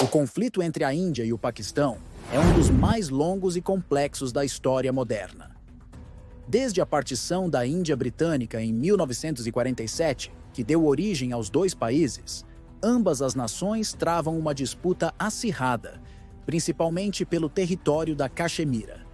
O conflito entre a Índia e o Paquistão é um dos mais longos e complexos da história moderna. Desde a partição da Índia Britânica em 1947, que deu origem aos dois países, ambas as nações travam uma disputa acirrada, principalmente pelo território da Caxemira.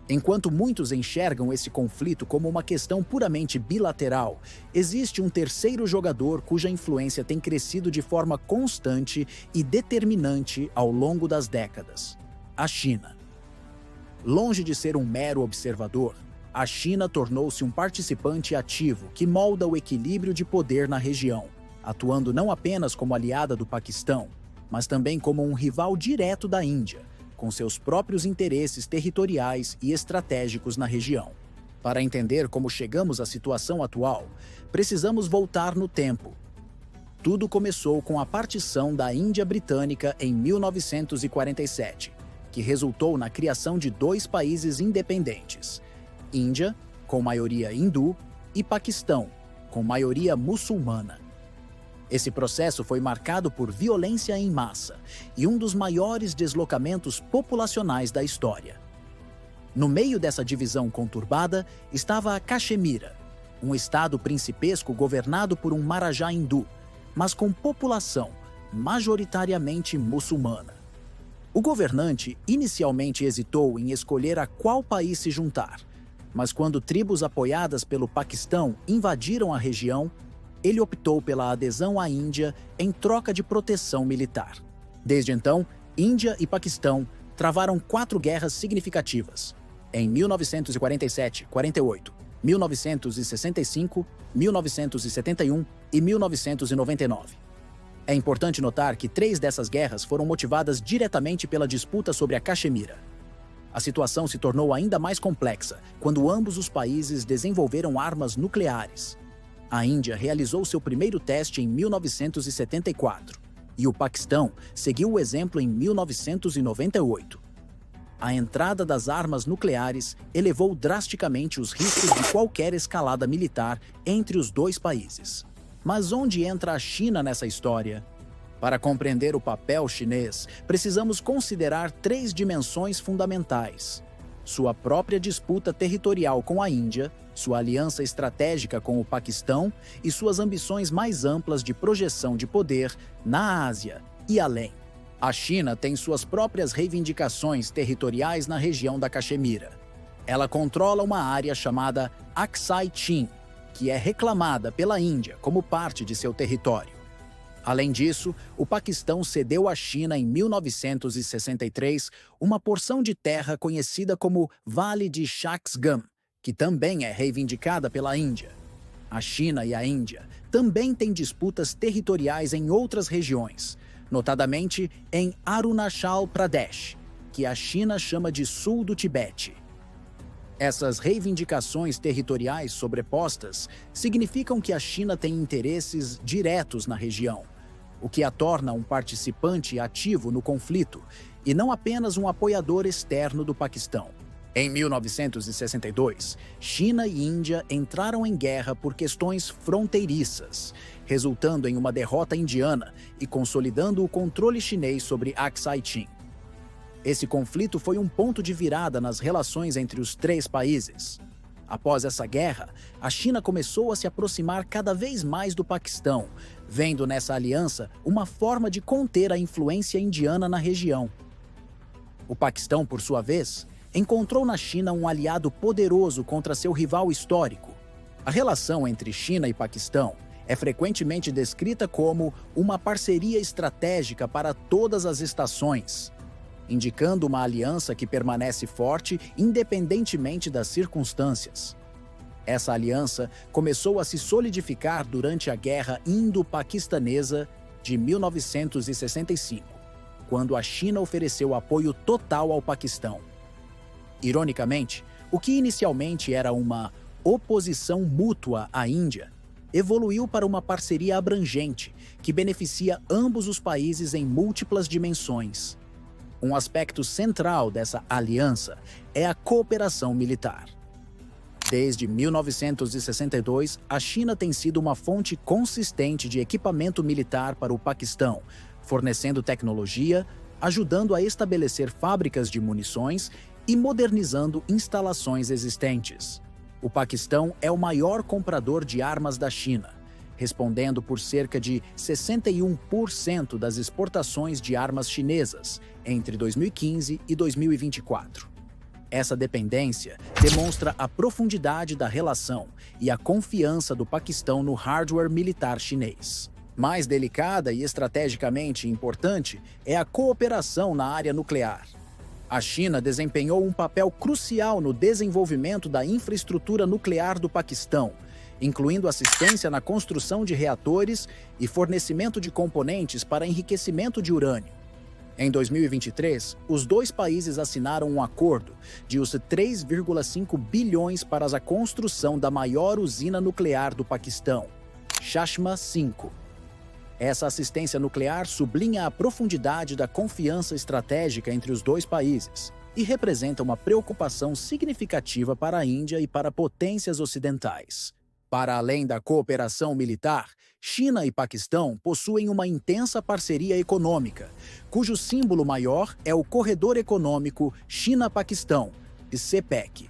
Enquanto muitos enxergam esse conflito como uma questão puramente bilateral, existe um terceiro jogador cuja influência tem crescido de forma constante e determinante ao longo das décadas: a China. Longe de ser um mero observador, a China tornou-se um participante ativo que molda o equilíbrio de poder na região, atuando não apenas como aliada do Paquistão, mas também como um rival direto da Índia, com seus próprios interesses territoriais e estratégicos na região. Para entender como chegamos à situação atual, precisamos voltar no tempo. Tudo começou com a partição da Índia Britânica em 1947, que resultou na criação de dois países independentes: Índia, com maioria hindu, e Paquistão, com maioria muçulmana. Esse processo foi marcado por violência em massa e um dos maiores deslocamentos populacionais da história. No meio dessa divisão conturbada estava a Caxemira, um estado principesco governado por um marajá hindu, mas com população majoritariamente muçulmana. O governante inicialmente hesitou em escolher a qual país se juntar, mas quando tribos apoiadas pelo Paquistão invadiram a região, ele optou pela adesão à Índia em troca de proteção militar. Desde então, Índia e Paquistão travaram 4 guerras significativas: em 1947, 48, 1965, 1971 e 1999. É importante notar que 3 dessas guerras foram motivadas diretamente pela disputa sobre a Caxemira. A situação se tornou ainda mais complexa quando ambos os países desenvolveram armas nucleares. A Índia realizou seu primeiro teste em 1974 e o Paquistão seguiu o exemplo em 1998. A entrada das armas nucleares elevou drasticamente os riscos de qualquer escalada militar entre os dois países. Mas onde entra a China nessa história? Para compreender o papel chinês, precisamos considerar 3 dimensões fundamentais: sua própria disputa territorial com a Índia, sua aliança estratégica com o Paquistão e suas ambições mais amplas de projeção de poder na Ásia e além. A China tem suas próprias reivindicações territoriais na região da Caxemira. Ela controla uma área chamada Aksai Chin, que é reclamada pela Índia como parte de seu território. Além disso, o Paquistão cedeu à China em 1963 uma porção de terra conhecida como Vale de Shaksgam, que também é reivindicada pela Índia. A China e a Índia também têm disputas territoriais em outras regiões, notadamente em Arunachal Pradesh, que a China chama de Sul do Tibete. Essas reivindicações territoriais sobrepostas significam que a China tem interesses diretos na região, o que a torna um participante ativo no conflito e não apenas um apoiador externo do Paquistão. Em 1962, China e Índia entraram em guerra por questões fronteiriças, resultando em uma derrota indiana e consolidando o controle chinês sobre Aksai Chin. Esse conflito foi um ponto de virada nas relações entre os 3 países. Após essa guerra, a China começou a se aproximar cada vez mais do Paquistão, vendo nessa aliança uma forma de conter a influência indiana na região. O Paquistão, por sua vez, encontrou na China um aliado poderoso contra seu rival histórico. A relação entre China e Paquistão é frequentemente descrita como uma parceria estratégica para todas as estações, indicando uma aliança que permanece forte independentemente das circunstâncias. Essa aliança começou a se solidificar durante a Guerra Indo-Paquistanesa de 1965, quando a China ofereceu apoio total ao Paquistão. Ironicamente, o que inicialmente era uma oposição mútua à Índia evoluiu para uma parceria abrangente que beneficia ambos os países em múltiplas dimensões. Um aspecto central dessa aliança é a cooperação militar. Desde 1962, a China tem sido uma fonte consistente de equipamento militar para o Paquistão, fornecendo tecnologia, ajudando a estabelecer fábricas de munições e modernizando instalações existentes. O Paquistão é o maior comprador de armas da China, respondendo por cerca de 61% das exportações de armas chinesas entre 2015 e 2024. Essa dependência demonstra a profundidade da relação e a confiança do Paquistão no hardware militar chinês. Mais delicada e estrategicamente importante é a cooperação na área nuclear. A China desempenhou um papel crucial no desenvolvimento da infraestrutura nuclear do Paquistão, incluindo assistência na construção de reatores e fornecimento de componentes para enriquecimento de urânio. Em 2023, os dois países assinaram um acordo de US$ 3,5 bilhões para a construção da maior usina nuclear do Paquistão, Chashma 5. Essa assistência nuclear sublinha a profundidade da confiança estratégica entre os dois países e representa uma preocupação significativa para a Índia e para potências ocidentais. Para além da cooperação militar, China e Paquistão possuem uma intensa parceria econômica, cujo símbolo maior é o Corredor Econômico China-Paquistão, CPEC.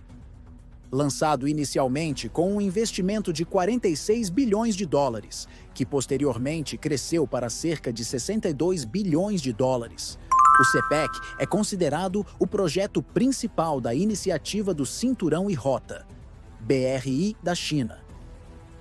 Lançado inicialmente com um investimento de 46 bilhões de dólares, que posteriormente cresceu para cerca de 62 bilhões de dólares. O CPEC é considerado o projeto principal da Iniciativa do Cinturão e Rota, BRI da China.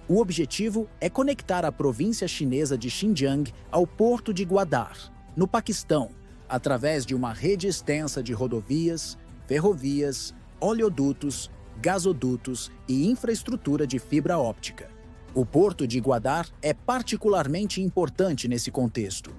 O objetivo é conectar a província chinesa de Xinjiang ao porto de Gwadar, no Paquistão, através de uma rede extensa de rodovias, ferrovias, oleodutos, gasodutos e infraestrutura de fibra óptica. O porto de Gwadar é particularmente importante nesse contexto.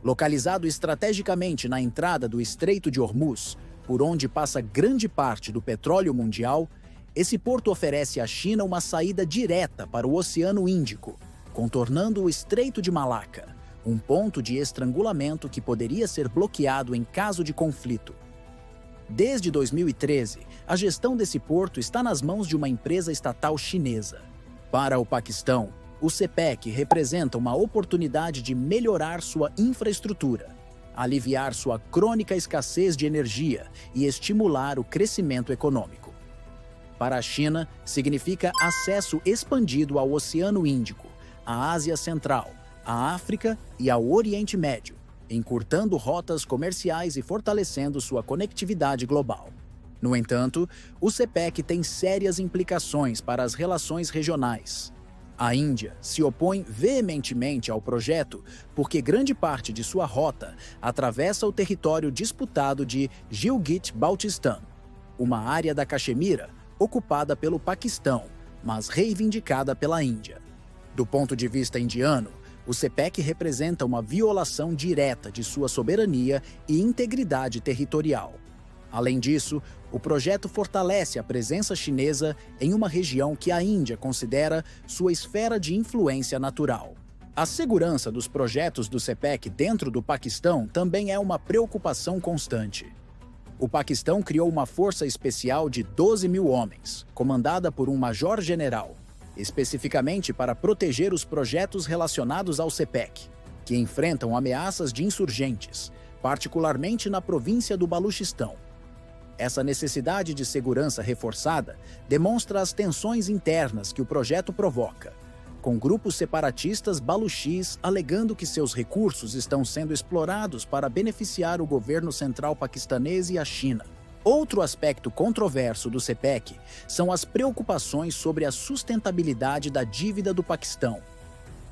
Localizado estrategicamente na entrada do Estreito de Hormuz, por onde passa grande parte do petróleo mundial, esse porto oferece à China uma saída direta para o Oceano Índico, contornando o Estreito de Malaca, um ponto de estrangulamento que poderia ser bloqueado em caso de conflito. Desde 2013, a gestão desse porto está nas mãos de uma empresa estatal chinesa. Para o Paquistão, o CPEC representa uma oportunidade de melhorar sua infraestrutura, aliviar sua crônica escassez de energia e estimular o crescimento econômico. Para a China, significa acesso expandido ao Oceano Índico, à Ásia Central, à África e ao Oriente Médio, encurtando rotas comerciais e fortalecendo sua conectividade global. No entanto, o CPEC tem sérias implicações para as relações regionais. A Índia se opõe veementemente ao projeto porque grande parte de sua rota atravessa o território disputado de Gilgit-Baltistan, uma área da Caxemira ocupada pelo Paquistão, mas reivindicada pela Índia. Do ponto de vista indiano, o CPEC representa uma violação direta de sua soberania e integridade territorial. Além disso, o projeto fortalece a presença chinesa em uma região que a Índia considera sua esfera de influência natural. A segurança dos projetos do CPEC dentro do Paquistão também é uma preocupação constante. O Paquistão criou uma força especial de 12 mil homens, comandada por um major-general, especificamente para proteger os projetos relacionados ao CPEC, que enfrentam ameaças de insurgentes, particularmente na província do Baluchistão. Essa necessidade de segurança reforçada demonstra as tensões internas que o projeto provoca, com grupos separatistas baluchis alegando que seus recursos estão sendo explorados para beneficiar o governo central paquistanês e a China. Outro aspecto controverso do CPEC são as preocupações sobre a sustentabilidade da dívida do Paquistão.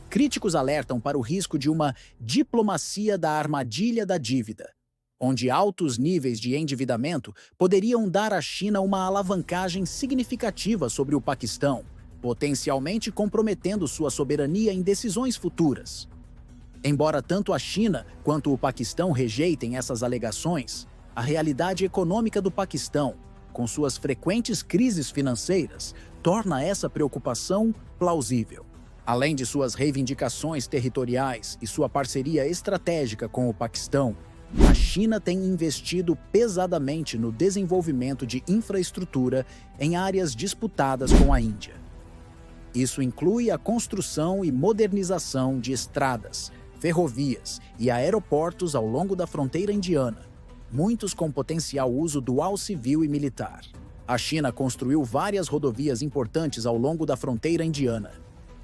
Críticos alertam para o risco de uma diplomacia da armadilha da dívida, onde altos níveis de endividamento poderiam dar à China uma alavancagem significativa sobre o Paquistão, potencialmente comprometendo sua soberania em decisões futuras. Embora tanto a China quanto o Paquistão rejeitem essas alegações, a realidade econômica do Paquistão, com suas frequentes crises financeiras, torna essa preocupação plausível. Além de suas reivindicações territoriais e sua parceria estratégica com o Paquistão, a China tem investido pesadamente no desenvolvimento de infraestrutura em áreas disputadas com a Índia. Isso inclui a construção e modernização de estradas, ferrovias e aeroportos ao longo da fronteira indiana, muitos com potencial uso dual civil e militar. A China construiu várias rodovias importantes ao longo da fronteira indiana.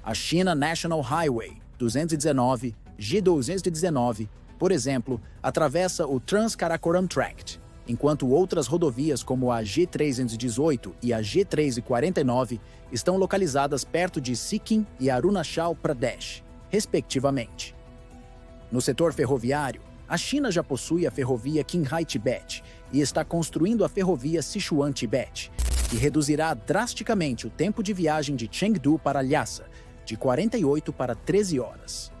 A China National Highway 219, G219, por exemplo, atravessa o Trans-Karakoram Tract, enquanto outras rodovias como a G318 e a G349 estão localizadas perto de Sikkim e Arunachal Pradesh, respectivamente. No setor ferroviário, a China já possui a ferrovia Qinghai-Tibete e está construindo a ferrovia Sichuan-Tibete, que reduzirá drasticamente o tempo de viagem de Chengdu para Lhasa, de 48 para 13 horas.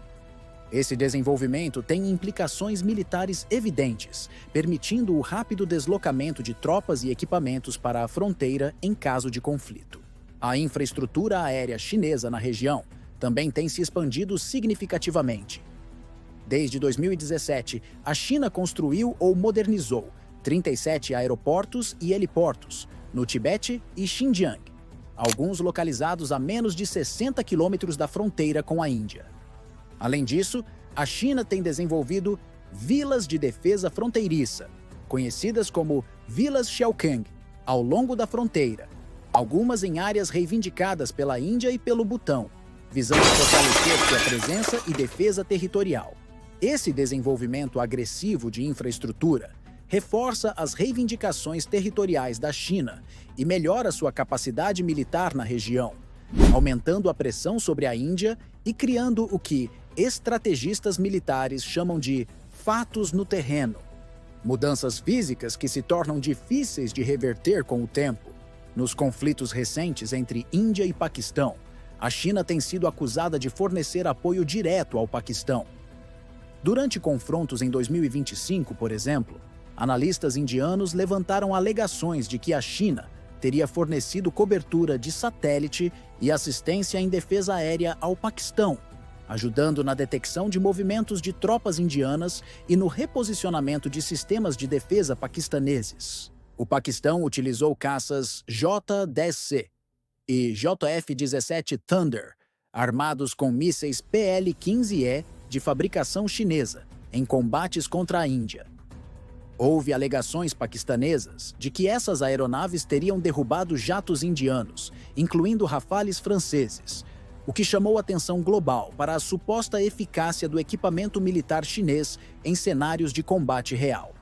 Esse desenvolvimento tem implicações militares evidentes, permitindo o rápido deslocamento de tropas e equipamentos para a fronteira em caso de conflito. A infraestrutura aérea chinesa na região também tem se expandido significativamente. Desde 2017, a China construiu ou modernizou 37 aeroportos e heliportos no Tibete e Xinjiang, alguns localizados a menos de 60 quilômetros da fronteira com a Índia. Além disso, a China tem desenvolvido vilas de defesa fronteiriça, conhecidas como Vilas Xiaokang, ao longo da fronteira, algumas em áreas reivindicadas pela Índia e pelo Butão, visando fortalecer sua presença e defesa territorial. Esse desenvolvimento agressivo de infraestrutura reforça as reivindicações territoriais da China e melhora sua capacidade militar na região, aumentando a pressão sobre a Índia e criando o que estrategistas militares chamam de fatos no terreno, mudanças físicas que se tornam difíceis de reverter com o tempo. Nos conflitos recentes entre Índia e Paquistão, a China tem sido acusada de fornecer apoio direto ao Paquistão. Durante confrontos em 2025, por exemplo, analistas indianos levantaram alegações de que a China teria fornecido cobertura de satélite e assistência em defesa aérea ao Paquistão, ajudando na detecção de movimentos de tropas indianas e no reposicionamento de sistemas de defesa paquistaneses. O Paquistão utilizou caças J-10C e JF-17 Thunder, armados com mísseis PL-15E de fabricação chinesa, em combates contra a Índia. Houve alegações paquistanesas de que essas aeronaves teriam derrubado jatos indianos, incluindo Rafales franceses, o que chamou atenção global para a suposta eficácia do equipamento militar chinês em cenários de combate real.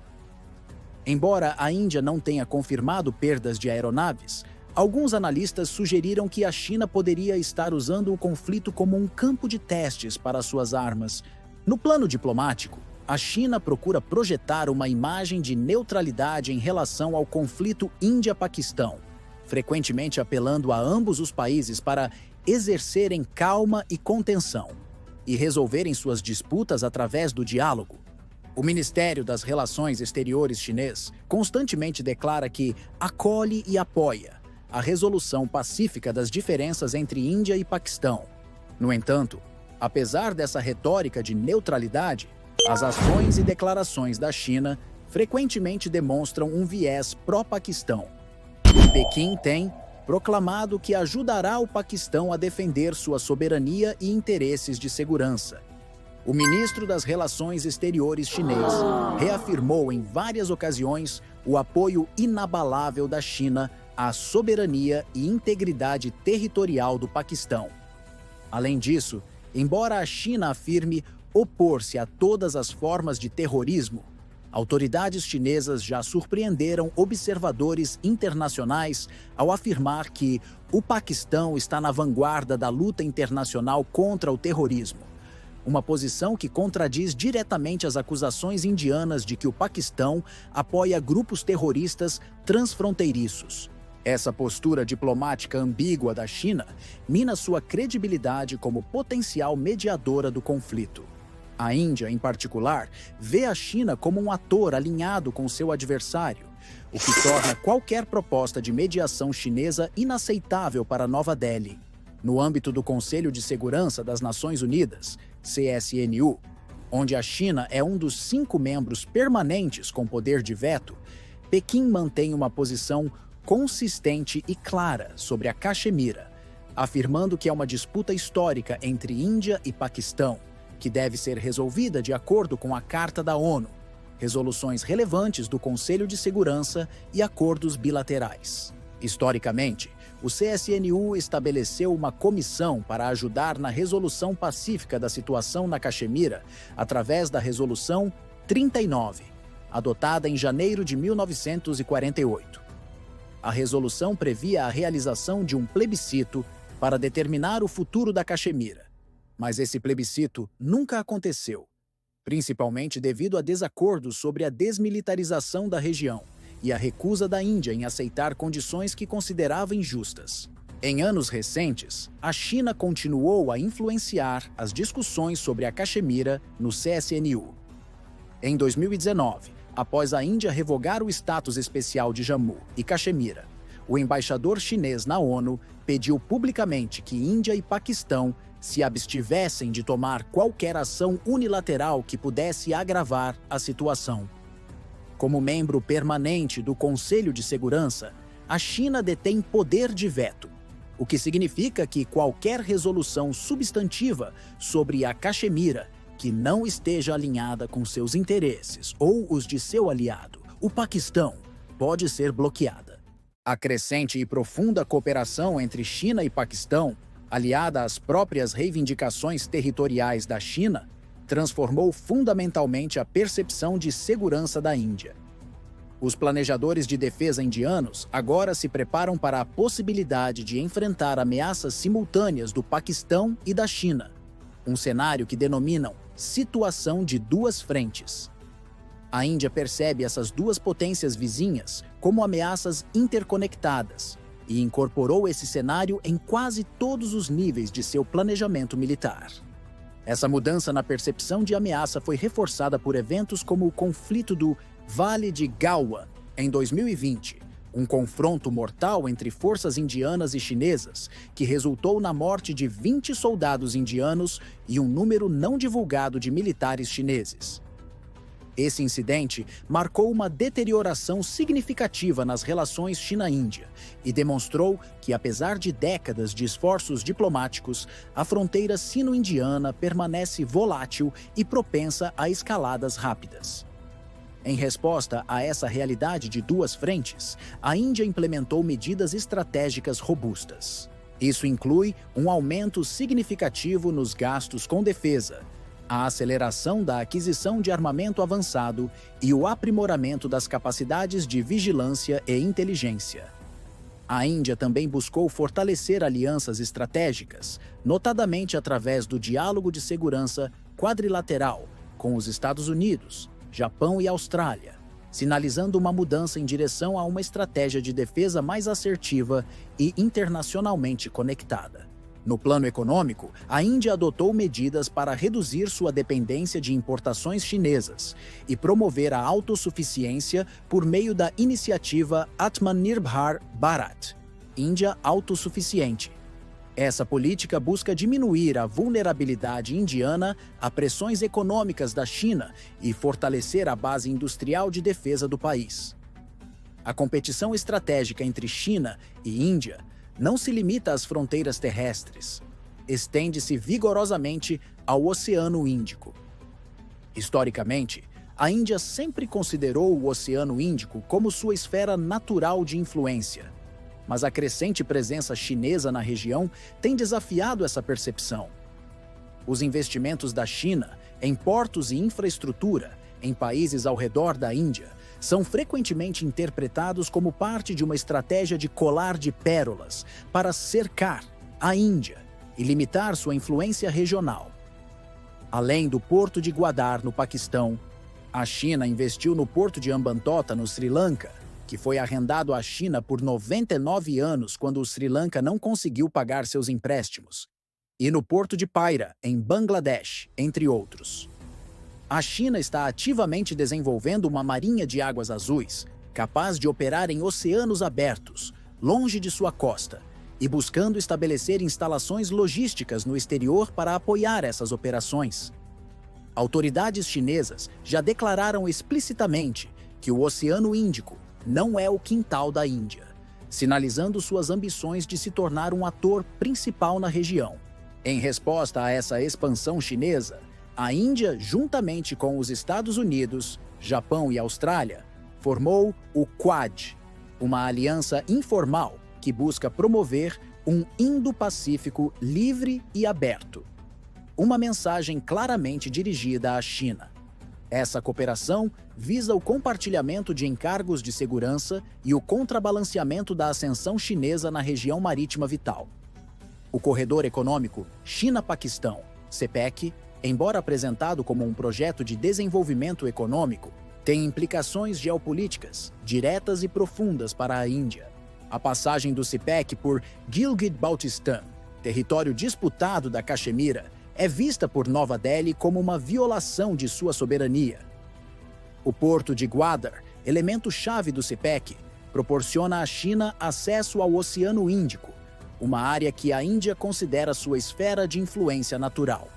Embora a Índia não tenha confirmado perdas de aeronaves, alguns analistas sugeriram que a China poderia estar usando o conflito como um campo de testes para suas armas. No plano diplomático, a China procura projetar uma imagem de neutralidade em relação ao conflito Índia-Paquistão, frequentemente apelando a ambos os países para exercerem calma e contenção e resolverem suas disputas através do diálogo. O Ministério das Relações Exteriores chinês constantemente declara que acolhe e apoia a resolução pacífica das diferenças entre Índia e Paquistão. No entanto, apesar dessa retórica de neutralidade, as ações e declarações da China frequentemente demonstram um viés pró-Paquistão. Pequim tem proclamado que ajudará o Paquistão a defender sua soberania e interesses de segurança. O ministro das Relações Exteriores chinês reafirmou em várias ocasiões o apoio inabalável da China à soberania e integridade territorial do Paquistão. Além disso, embora a China afirme opor-se a todas as formas de terrorismo, autoridades chinesas já surpreenderam observadores internacionais ao afirmar que o Paquistão está na vanguarda da luta internacional contra o terrorismo, uma posição que contradiz diretamente as acusações indianas de que o Paquistão apoia grupos terroristas transfronteiriços. Essa postura diplomática ambígua da China mina sua credibilidade como potencial mediadora do conflito. A Índia, em particular, vê a China como um ator alinhado com seu adversário, o que torna qualquer proposta de mediação chinesa inaceitável para Nova Delhi. No âmbito do Conselho de Segurança das Nações Unidas, CSNU, onde a China é um dos 5 membros permanentes com poder de veto, Pequim mantém uma posição consistente e clara sobre a Caxemira, afirmando que é uma disputa histórica entre Índia e Paquistão, que deve ser resolvida de acordo com a Carta da ONU, resoluções relevantes do Conselho de Segurança e acordos bilaterais. Historicamente, o CSNU estabeleceu uma comissão para ajudar na resolução pacífica da situação na Caxemira através da Resolução 39, adotada em janeiro de 1948. A resolução previa a realização de um plebiscito para determinar o futuro da Caxemira, mas esse plebiscito nunca aconteceu, principalmente devido a desacordos sobre a desmilitarização da região e a recusa da Índia em aceitar condições que considerava injustas. Em anos recentes, a China continuou a influenciar as discussões sobre a Caxemira no CSNU. Em 2019, após a Índia revogar o status especial de Jammu e Caxemira, o embaixador chinês na ONU pediu publicamente que Índia e Paquistão se abstivessem de tomar qualquer ação unilateral que pudesse agravar a situação. Como membro permanente do Conselho de Segurança, a China detém poder de veto, o que significa que qualquer resolução substantiva sobre a Caxemira que não esteja alinhada com seus interesses ou os de seu aliado, o Paquistão, pode ser bloqueada. A crescente e profunda cooperação entre China e Paquistão, aliada às próprias reivindicações territoriais da China, transformou fundamentalmente a percepção de segurança da Índia. Os planejadores de defesa indianos agora se preparam para a possibilidade de enfrentar ameaças simultâneas do Paquistão e da China, um cenário que denominam situação de duas frentes. A Índia percebe essas duas potências vizinhas como ameaças interconectadas e incorporou esse cenário em quase todos os níveis de seu planejamento militar. Essa mudança na percepção de ameaça foi reforçada por eventos como o conflito do Vale de Galwan, em 2020, um confronto mortal entre forças indianas e chinesas que resultou na morte de 20 soldados indianos e um número não divulgado de militares chineses. Esse incidente marcou uma deterioração significativa nas relações China-Índia e demonstrou que, apesar de décadas de esforços diplomáticos, a fronteira sino-indiana permanece volátil e propensa a escaladas rápidas. Em resposta a essa realidade de duas frentes, a Índia implementou medidas estratégicas robustas. Isso inclui um aumento significativo nos gastos com defesa, a aceleração da aquisição de armamento avançado e o aprimoramento das capacidades de vigilância e inteligência. A Índia também buscou fortalecer alianças estratégicas, notadamente através do diálogo de segurança quadrilateral com os Estados Unidos, Japão e Austrália, sinalizando uma mudança em direção a uma estratégia de defesa mais assertiva e internacionalmente conectada. No plano econômico, a Índia adotou medidas para reduzir sua dependência de importações chinesas e promover a autossuficiência por meio da iniciativa Atmanirbhar Bharat, Índia Autossuficiente. Essa política busca diminuir a vulnerabilidade indiana a pressões econômicas da China e fortalecer a base industrial de defesa do país. A competição estratégica entre China e Índia não se limita às fronteiras terrestres, estende-se vigorosamente ao Oceano Índico. Historicamente, a Índia sempre considerou o Oceano Índico como sua esfera natural de influência, mas a crescente presença chinesa na região tem desafiado essa percepção. Os investimentos da China em portos e infraestrutura em países ao redor da Índia são frequentemente interpretados como parte de uma estratégia de colar de pérolas para cercar a Índia e limitar sua influência regional. Além do porto de Gwadar, no Paquistão, a China investiu no porto de Hambantota, no Sri Lanka, que foi arrendado à China por 99 anos quando o Sri Lanka não conseguiu pagar seus empréstimos, e no porto de Paira, em Bangladesh, entre outros. A China está ativamente desenvolvendo uma marinha de águas azuis, capaz de operar em oceanos abertos, longe de sua costa, e buscando estabelecer instalações logísticas no exterior para apoiar essas operações. Autoridades chinesas já declararam explicitamente que o Oceano Índico não é o quintal da Índia, sinalizando suas ambições de se tornar um ator principal na região. Em resposta a essa expansão chinesa, A Índia, juntamente com os Estados Unidos, Japão e Austrália, formou o Quad, uma aliança informal que busca promover um Indo-Pacífico livre e aberto. Uma mensagem claramente dirigida à China. Essa cooperação visa o compartilhamento de encargos de segurança e o contrabalanceamento da ascensão chinesa na região marítima vital. O Corredor Econômico China-Paquistão, CPEC, embora apresentado como um projeto de desenvolvimento econômico, tem implicações geopolíticas diretas e profundas para a Índia. A passagem do CPEC por Gilgit-Baltistan, território disputado da Caxemira, é vista por Nova Delhi como uma violação de sua soberania. O porto de Gwadar, elemento-chave do CPEC, proporciona à China acesso ao Oceano Índico, uma área que a Índia considera sua esfera de influência natural.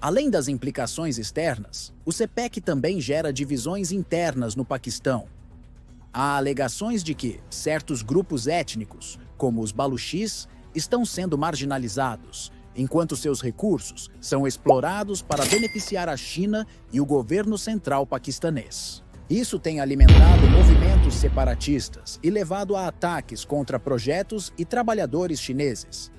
Além das implicações externas, o CPEC também gera divisões internas no Paquistão. Há alegações de que certos grupos étnicos, como os Baluchis, estão sendo marginalizados, enquanto seus recursos são explorados para beneficiar a China e o governo central paquistanês. Isso tem alimentado movimentos separatistas e levado a ataques contra projetos e trabalhadores chineses.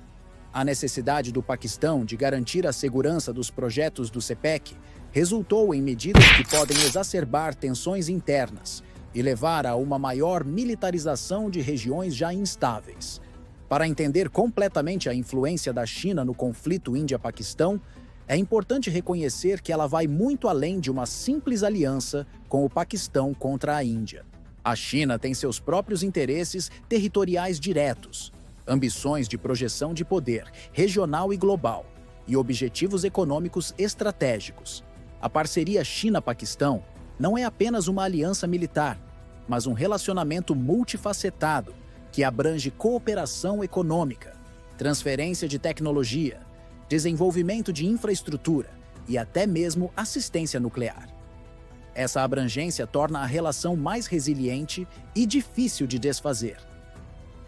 A necessidade do Paquistão de garantir a segurança dos projetos do CPEC resultou em medidas que podem exacerbar tensões internas e levar a uma maior militarização de regiões já instáveis. Para entender completamente a influência da China no conflito Índia-Paquistão, é importante reconhecer que ela vai muito além de uma simples aliança com o Paquistão contra a Índia. A China tem seus próprios interesses territoriais diretos, ambições de projeção de poder regional e global, e objetivos econômicos estratégicos. A parceria China-Paquistão não é apenas uma aliança militar, mas um relacionamento multifacetado que abrange cooperação econômica, transferência de tecnologia, desenvolvimento de infraestrutura e até mesmo assistência nuclear. Essa abrangência torna a relação mais resiliente e difícil de desfazer.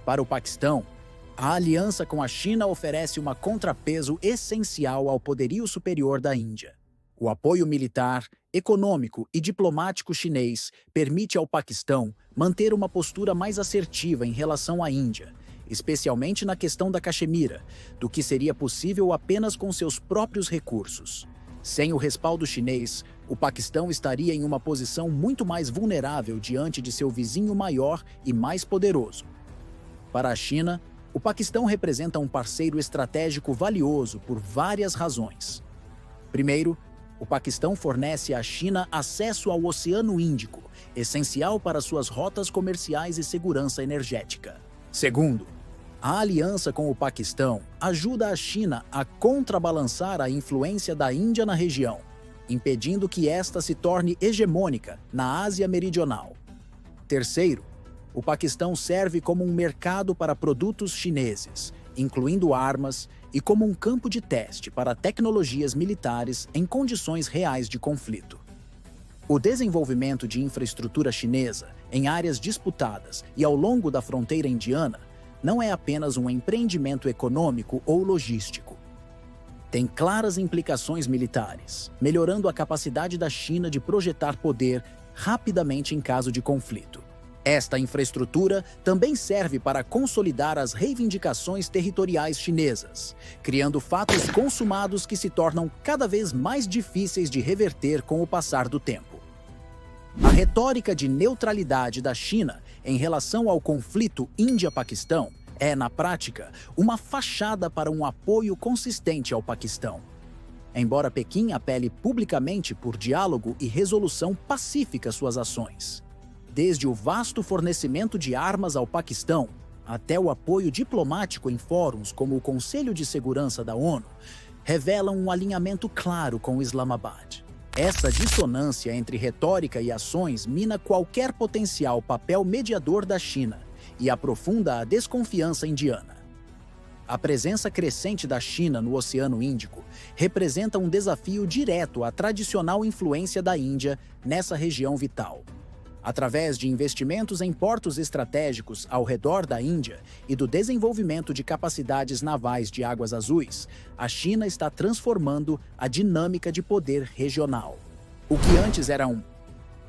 Para o Paquistão, a aliança com a China oferece uma contrapeso essencial ao poderio superior da Índia. O apoio militar, econômico e diplomático chinês permite ao Paquistão manter uma postura mais assertiva em relação à Índia, especialmente na questão da Caxemira, do que seria possível apenas com seus próprios recursos. Sem o respaldo chinês, o Paquistão estaria em uma posição muito mais vulnerável diante de seu vizinho maior e mais poderoso. Para a China, o Paquistão representa um parceiro estratégico valioso por várias razões. Primeiro, o Paquistão fornece à China acesso ao Oceano Índico, essencial para suas rotas comerciais e segurança energética. Segundo, a aliança com o Paquistão ajuda a China a contrabalançar a influência da Índia na região, impedindo que esta se torne hegemônica na Ásia Meridional. Terceiro, o Paquistão serve como um mercado para produtos chineses, incluindo armas, e como um campo de teste para tecnologias militares em condições reais de conflito. O desenvolvimento de infraestrutura chinesa em áreas disputadas e ao longo da fronteira indiana não é apenas um empreendimento econômico ou logístico. Tem claras implicações militares, melhorando a capacidade da China de projetar poder rapidamente em caso de conflito. Esta infraestrutura também serve para consolidar as reivindicações territoriais chinesas, criando fatos consumados que se tornam cada vez mais difíceis de reverter com o passar do tempo. A retórica de neutralidade da China em relação ao conflito Índia-Paquistão é, na prática, uma fachada para um apoio consistente ao Paquistão. Embora Pequim apele publicamente por diálogo e resolução pacífica suas ações, desde o vasto fornecimento de armas ao Paquistão até o apoio diplomático em fóruns como o Conselho de Segurança da ONU, revelam um alinhamento claro com Islamabad. Essa dissonância entre retórica e ações mina qualquer potencial papel mediador da China e aprofunda a desconfiança indiana. A presença crescente da China no Oceano Índico representa um desafio direto à tradicional influência da Índia nessa região vital. Através de investimentos em portos estratégicos ao redor da Índia e do desenvolvimento de capacidades navais de águas azuis, a China está transformando a dinâmica de poder regional. O que antes era um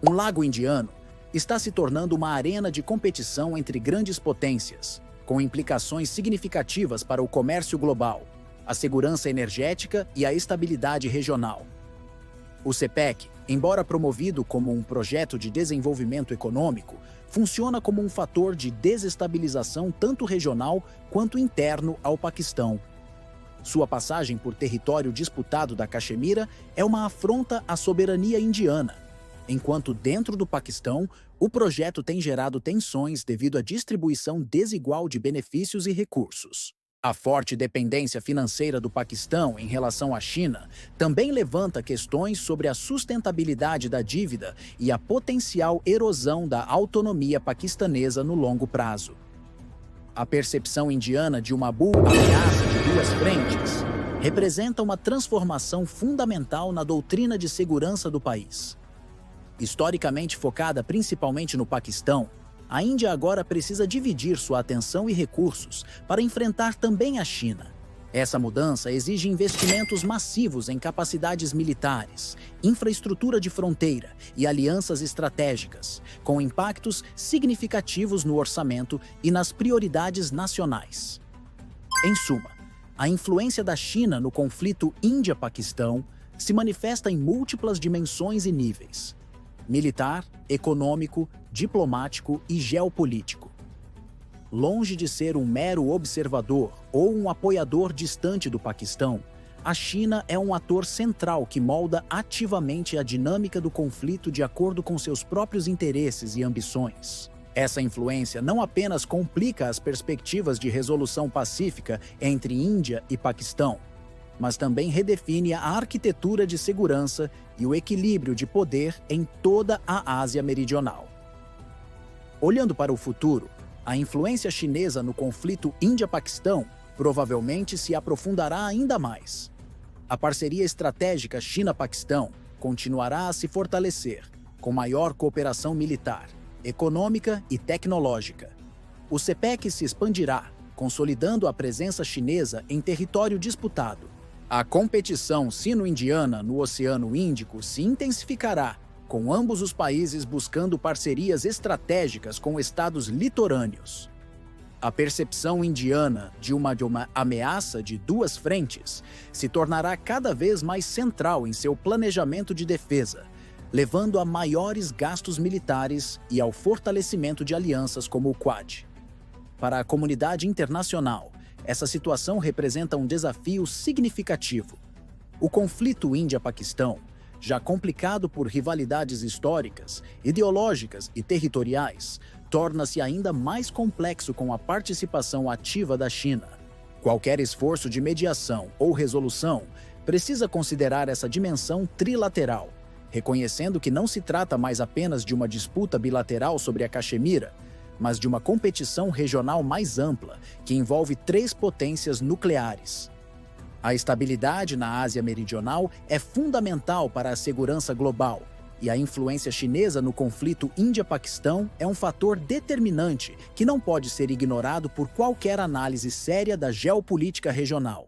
lago indiano está se tornando uma arena de competição entre grandes potências, com implicações significativas para o comércio global, a segurança energética e a estabilidade regional. O CPEC, embora promovido como um projeto de desenvolvimento econômico, funciona como um fator de desestabilização tanto regional quanto interno ao Paquistão. Sua passagem por território disputado da Caxemira é uma afronta à soberania indiana, enquanto dentro do Paquistão, o projeto tem gerado tensões devido à distribuição desigual de benefícios e recursos. A forte dependência financeira do Paquistão em relação à China também levanta questões sobre a sustentabilidade da dívida e a potencial erosão da autonomia paquistanesa no longo prazo. A percepção indiana de uma ameaça de duas frentes representa uma transformação fundamental na doutrina de segurança do país. Historicamente focada principalmente no Paquistão, a Índia agora precisa dividir sua atenção e recursos para enfrentar também a China. Essa mudança exige investimentos massivos em capacidades militares, infraestrutura de fronteira e alianças estratégicas, com impactos significativos no orçamento e nas prioridades nacionais. Em suma, a influência da China no conflito Índia-Paquistão se manifesta em múltiplas dimensões e níveis: militar, econômico, diplomático e geopolítico. Longe de ser um mero observador ou um apoiador distante do Paquistão, a China é um ator central que molda ativamente a dinâmica do conflito de acordo com seus próprios interesses e ambições. Essa influência não apenas complica as perspectivas de resolução pacífica entre Índia e Paquistão, mas também redefine a arquitetura de segurança e o equilíbrio de poder em toda a Ásia Meridional. Olhando para o futuro, a influência chinesa no conflito Índia-Paquistão provavelmente se aprofundará ainda mais. A parceria estratégica China-Paquistão continuará a se fortalecer, com maior cooperação militar, econômica e tecnológica. O CPEC se expandirá, consolidando a presença chinesa em território disputado. A competição sino-indiana no Oceano Índico se intensificará, com ambos os países buscando parcerias estratégicas com estados litorâneos. A percepção indiana de uma ameaça de duas frentes se tornará cada vez mais central em seu planejamento de defesa, levando a maiores gastos militares e ao fortalecimento de alianças como o Quad. Para a comunidade internacional, essa situação representa um desafio significativo. O conflito Índia-Paquistão, já complicado por rivalidades históricas, ideológicas e territoriais, torna-se ainda mais complexo com a participação ativa da China. Qualquer esforço de mediação ou resolução precisa considerar essa dimensão trilateral, reconhecendo que não se trata mais apenas de uma disputa bilateral sobre a Caxemira, mas de uma competição regional mais ampla, que envolve 3 potências nucleares. A estabilidade na Ásia Meridional é fundamental para a segurança global, e a influência chinesa no conflito Índia-Paquistão é um fator determinante que não pode ser ignorado por qualquer análise séria da geopolítica regional.